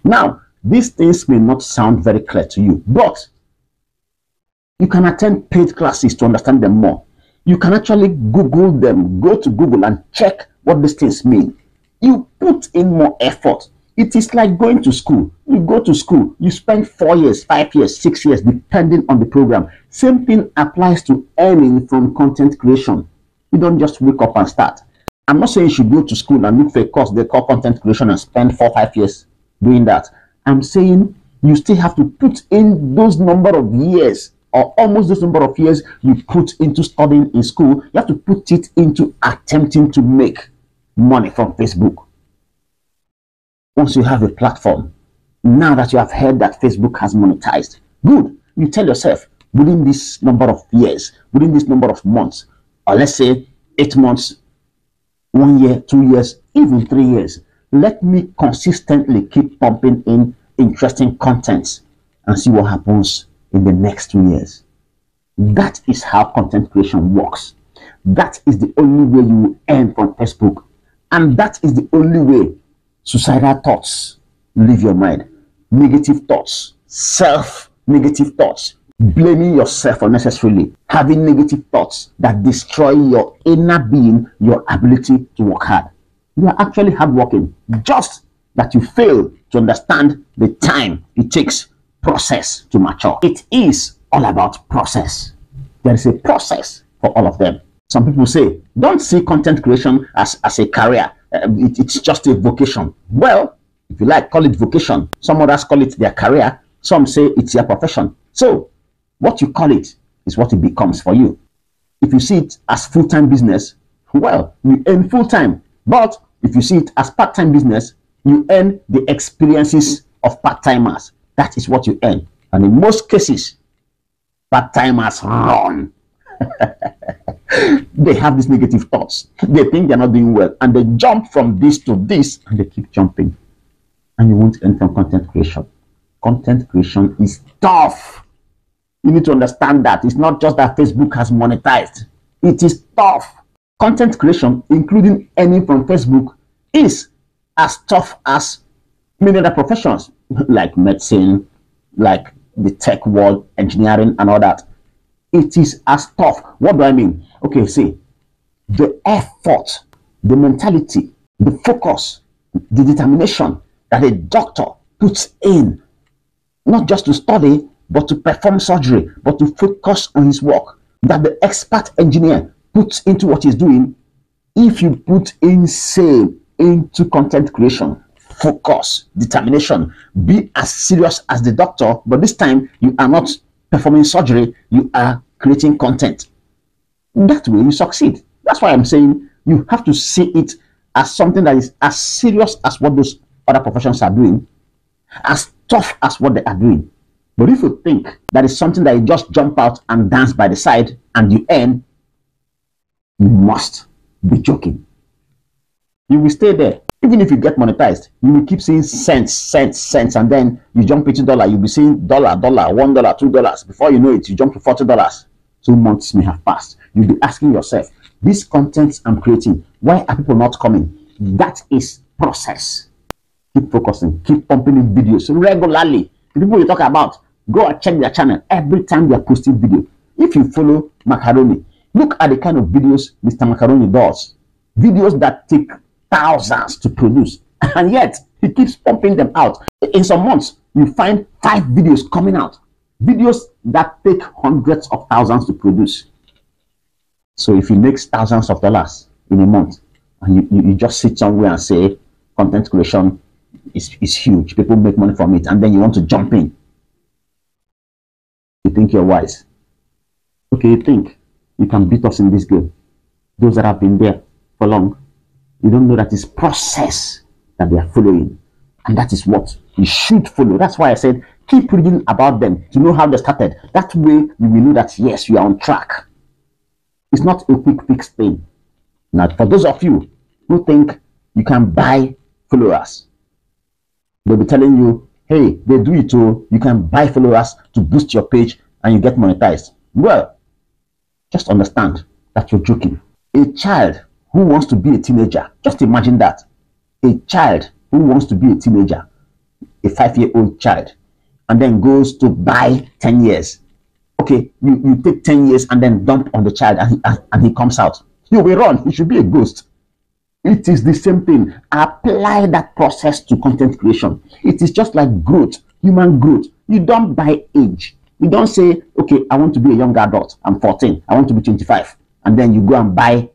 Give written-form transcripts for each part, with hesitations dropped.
Now, these things may not sound very clear to you, but you can attend paid classes to understand them more. You can actually Google them, go to Google and check what these things mean. You put in more effort. It is like going to school. You go to school, you spend 4 years, 5 years, 6 years, depending on the program. Same thing applies to earning from content creation. You don't just wake up and start. I'm not saying you should go to school and look for a course they call content creation and spend 4 or 5 years doing that. I'm saying you still have to put in those number of years, or almost those number of years you put into studying in school. You have to put it into attempting to make money from Facebook. Once you have a platform, now that you have heard that Facebook has monetized, good. You tell yourself, within this number of years, within this number of months, or let's say 8 months, 1 year, 2 years, even 3 years, let me consistently keep pumping in interesting contents and see what happens in the next 2 years. That is how content creation works. That is the only way you will earn from Facebook. And that is the only way suicidal thoughts leave your mind. Negative thoughts, self-negative thoughts, blaming yourself unnecessarily, having negative thoughts that destroy your inner being, your ability to work hard. You are actually hardworking, just that you fail to understand the time it takes process to mature. It is all about process. There is a process for all of them. Some people say, don't see content creation as a career. It's just a vocation. Well, if you like, call it vocation. Some others call it their career. Some say it's their profession. So what you call it is what it becomes for you. If you see it as full-time business, well, you earn full-time. But if you see it as part-time business, you earn the experiences of part-timers. That is what you earn. And in most cases, part-timers run. They have these negative thoughts. They think they're not doing well. And they jump from this to this. And they keep jumping. And you won't earn from content creation. Content creation is tough. You need to understand that. It's not just that Facebook has monetized. It is tough. Content creation, including earning from Facebook, is as tough as many other professions, like medicine, like the tech world, engineering, and all that. It is as tough. What do I mean? Okay, see, the effort, the mentality, the focus, the determination that a doctor puts in, not just to study, but to perform surgery, but to focus on his work, that the expert engineer puts into what he's doing. If you put insane into content creation, focus, determination, be as serious as the doctor, but this time you are not performing surgery, you are creating content. That way you succeed. That's why I'm saying you have to see it as something that is as serious as what those other professions are doing, as tough as what they are doing. But if you think that is something that you just jump out and dance by the side and you earn, you must be joking. You will stay there. Even if you get monetized, you will keep seeing cents, and then you jump into dollar. You'll be seeing dollar, $1, $2. Before you know it, you jump to $40. 2 months may have passed. You'll be asking yourself, these contents I'm creating, why are people not coming? That is process. Keep focusing, keep pumping in videos regularly. The people you talk about, go and check their channel every time they are posting video. If you follow Macaroni, look at the kind of videos Mr. Macaroni does. Videos that take thousands to produce, and yet he keeps pumping them out. In some months, you find 5 videos coming out. Videos that take hundreds of thousands to produce. So if he makes thousands of dollars in a month, and you just sit somewhere and say content creation is huge, people make money from it, and then you want to jump in, you think you're wise. Okay, you think you can beat us in this game. Those that have been there for long, you don't know that it's process that they are following, and that is what you should follow. That's why I said keep reading about them to know how they started. That way you will know that yes, you are on track. It's not a quick fix thing. Now, for those of you who think you can buy followers, they'll be telling you, hey, they do it too. You can buy followers to boost your page and you get monetized. Well, just understand that you're joking. A child who wants to be a teenager, just imagine that. A child who wants to be a teenager a 5-year-old child and then goes to buy 10 years. Okay, you take 10 years and then dump on the child and he comes out. You will run. He should be a ghost. It is the same thing. Apply that process to content creation. It is just like growth, human growth. You don't buy age. You don't say, okay, I want to be a young adult. I'm 14. I want to be 25. And then you go and buy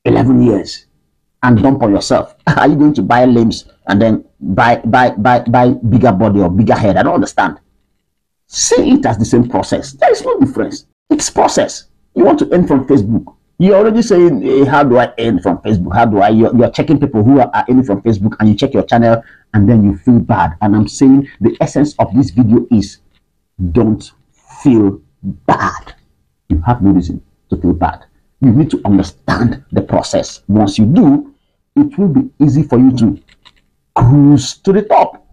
11 years and dump on yourself. Are you going to buy limbs and then buy bigger body or bigger head? I don't understand. See it as the same process. There is no difference. It's process. You want to earn from Facebook. You're already saying, hey, how do I earn from Facebook? How do I? You're checking people who are earning from Facebook, and you check your channel and then you feel bad. And I'm saying the essence of this video is don't feel bad. You have no reason to feel bad. You need to understand the process. Once you do, it will be easy for you to cruise to the top.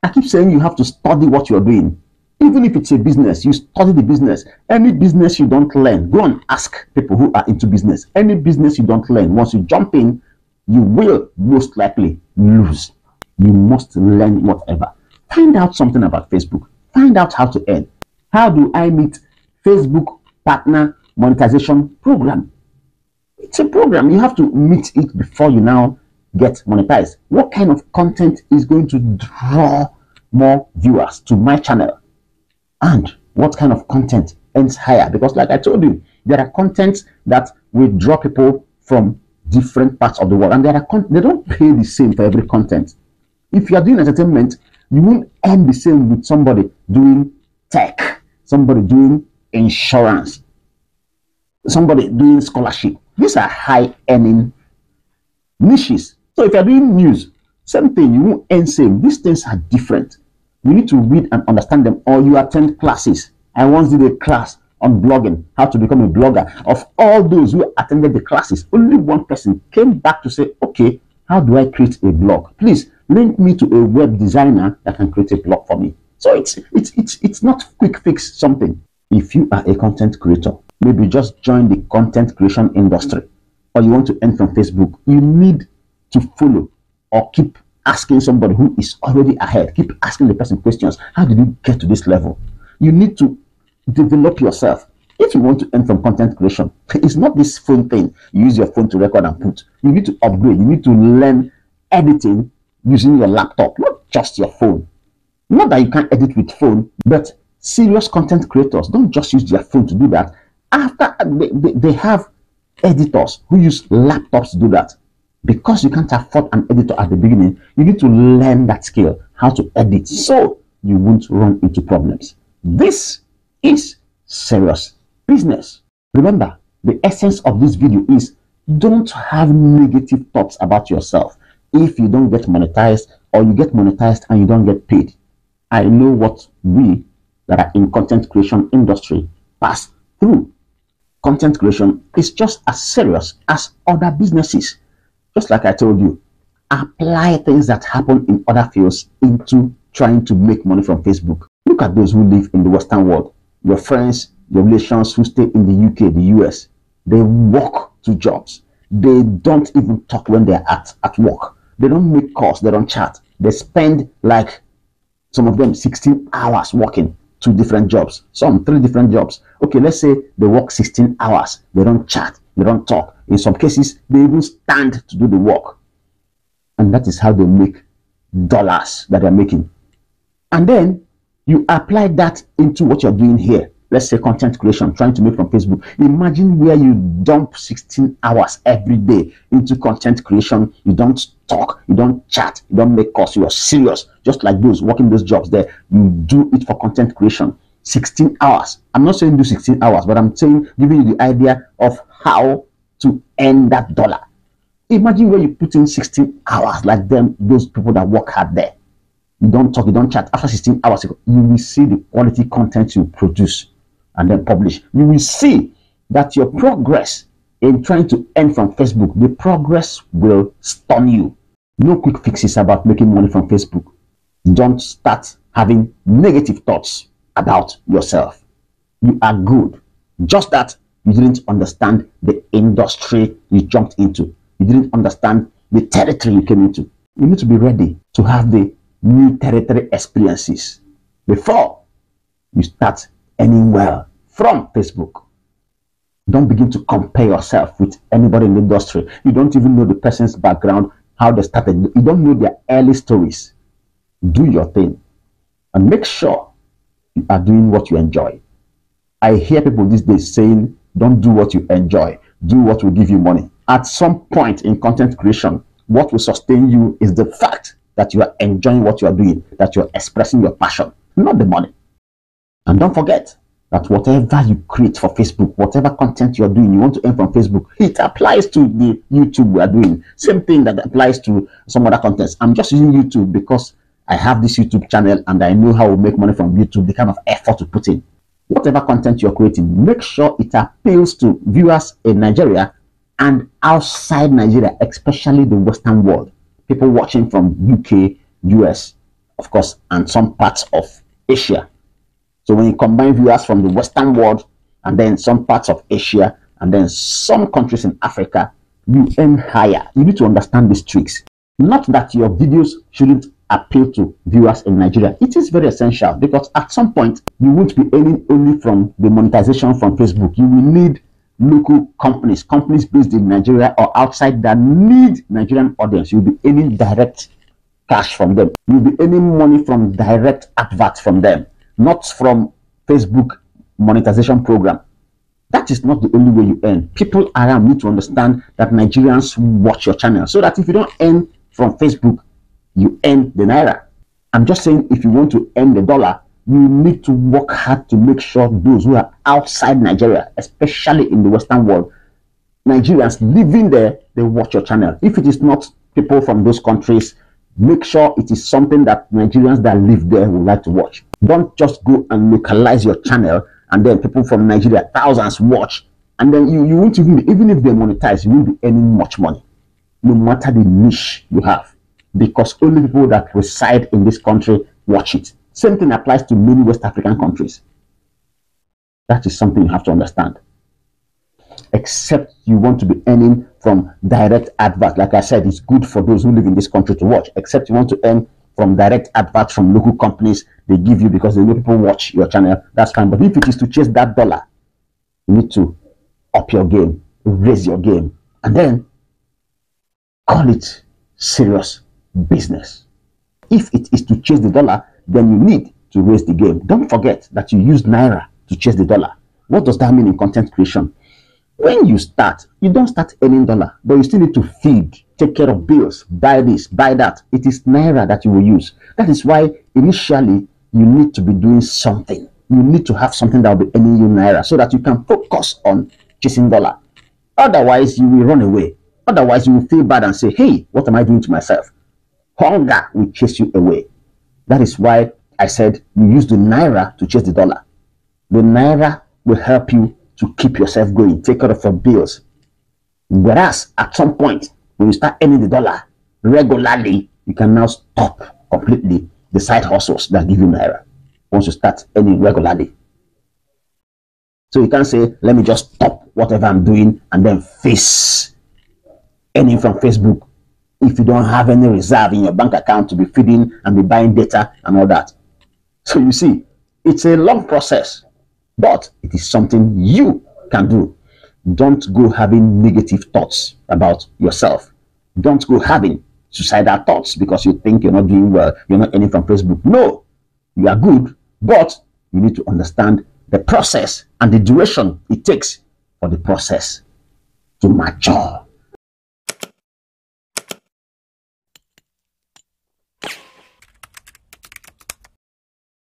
I keep saying you have to study what you're doing. Even if it's a business, you study the business. Any business you don't learn, go and ask people who are into business. Any business you don't learn, once you jump in, you will most likely lose. You must learn whatever. Find out something about Facebook. Find out how to earn. How do I meet Facebook Partner Monetization Program? It's a program. You have to meet it before you now get monetized. What kind of content is going to draw more viewers to my channel? And what kind of content earns higher? Because like I told you, there are contents that will draw people from different parts of the world, and there are they don't pay the same for every content. If you are doing entertainment, you won't earn the same with somebody doing tech, somebody doing insurance, somebody doing scholarship. These are high earning niches. So if you're doing news, same thing, you won't earn same. These things are different. You need to read and understand them, or you attend classes. I once did a class on blogging, how to become a blogger. Of all those who attended the classes, only one person came back to say, okay, how do I create a blog? Please link me to a web designer that can create a blog for me. So it's not quick fix something. If you are a content creator, maybe just join the content creation industry, or you want to earn from Facebook, you need to follow or keep asking somebody who is already ahead. Keep asking the person questions. How did you get to this level? You need to develop yourself. If you want to earn from content creation, it's not this phone thing. You use your phone to record and put. You need to upgrade. You need to learn editing using your laptop, not just your phone. Not that you can't edit with phone, but serious content creators don't just use their phone to do that. After they have editors who use laptops to do that. Because you can't afford an editor at the beginning, you need to learn that skill, how to edit, so you won't run into problems. This is serious business. Remember, the essence of this video is don't have negative thoughts about yourself if you don't get monetized, or you get monetized and you don't get paid. I know what we that are in content creation industry pass through. Content creation is just as serious as other businesses. Just like I told you, apply things that happen in other fields into trying to make money from Facebook. Look at those who live in the Western world. Your friends, your relations who stay in the UK, the US. They walk to jobs. They don't even talk when they're at work. They don't make calls. They don't chat. They spend, like some of them, 16 hours working 2 different jobs. Some 3 different jobs. Okay, let's say they work 16 hours. They don't chat. They don't talk. In some cases, they even stand to do the work. And that is how they make dollars that they're making. And then you apply that into what you're doing here. Let's say content creation, trying to make from Facebook. Imagine where you dump 16 hours every day into content creation. You don't talk, you don't chat, you don't make calls. You are serious, just like those working those jobs there. You do it for content creation. 16 hours. I'm not saying do 16 hours, but I'm saying giving you the idea of how to earn that dollar. Imagine where you put in 16 hours like them, those people that work hard there. You don't talk, you don't chat. After 16 hours, you will see the quality content you produce and then publish. You will see that your progress in trying to earn from Facebook, the progress will stun you. No quick fixes about making money from Facebook. Don't start having negative thoughts about yourself. You are good. Just that you didn't understand the industry you jumped into. You didn't understand the territory you came into. You need to be ready to have the new territory experiences before you start earning well from Facebook. Don't begin to compare yourself with anybody in the industry. You don't even know the person's background, how they started. You don't know their early stories. Do your thing and make sure you are doing what you enjoy. I hear people these days saying, don't do what you enjoy, do what will give you money. At some point in content creation, what will sustain you is the fact that you are enjoying what you are doing, that you're expressing your passion, not the money. And don't forget that whatever you create for Facebook, whatever content you're doing, you want to earn from Facebook, it applies to the YouTube we are doing. Same thing that applies to some other contents. I'm just using YouTube because I have this YouTube channel and I know how to make money from YouTube, the kind of effort to put in. Whatever content you're creating, make sure it appeals to viewers in Nigeria and outside Nigeria, especially the Western world. People watching from UK, US, of course, and some parts of Asia. So when you combine viewers from the Western world and then some parts of Asia and then some countries in Africa, you aim higher. You need to understand these tricks. Not that your videos shouldn't appeal to viewers in Nigeria. It is very essential because at some point you won't be earning only from the monetization from Facebook. You will need local companies based in Nigeria or outside that need Nigerian audience. You'll be earning direct cash from them. You'll be earning money from direct adverts from them, not from Facebook monetization program. That is not the only way you earn. People around need to understand that Nigerians watch your channel, so that if you don't earn from Facebook, you earn the naira. I'm just saying, if you want to earn the dollar, you need to work hard to make sure those who are outside Nigeria, especially in the Western world, Nigerians living there, they watch your channel. If it is not people from those countries, make sure it is something that Nigerians that live there would like to watch. Don't just go and localize your channel and then people from Nigeria, thousands watch, and then you won't even if they monetize, you won't be earning much money, no matter the niche you have, because only people that reside in this country watch it. Same thing applies to many West African countries. That is something you have to understand. Except you want to be earning from direct advert. Like I said, it's good for those who live in this country to watch. Except you want to earn from direct adverts from local companies they give you because they know people watch your channel. That's fine. But if it is to chase that dollar, you need to up your game, raise your game, and then call it serious business. If it is to chase the dollar, then you need to raise the game. Don't forget that you use naira to chase the dollar. What does that mean in content creation? When you start, you don't start earning dollar, but you still need to feed, take care of bills, buy this, buy that. It is naira that you will use. That is why initially you need to be doing something. You need to have something that will be earning you naira so that you can focus on chasing dollar. Otherwise, you will run away. Otherwise, you will feel bad and say, hey, what am I doing to myself? Hunger will chase you away. That is why I said you use the naira to chase the dollar. The naira will help you to keep yourself going, take care of your bills. Whereas at some point, when you start earning the dollar regularly, you can now stop completely the side hustles that give you naira once you start earning regularly. So you can't say, let me just stop whatever I'm doing and then face earning from Facebook if you don't have any reserve in your bank account to be feeding and be buying data and all that. So you see, it's a long process, but it is something you can do. Don't go having negative thoughts about yourself. Don't go having suicidal thoughts because you think you're not doing well, you're not earning from Facebook. No, you are good, but you need to understand the process and the duration it takes for the process to mature.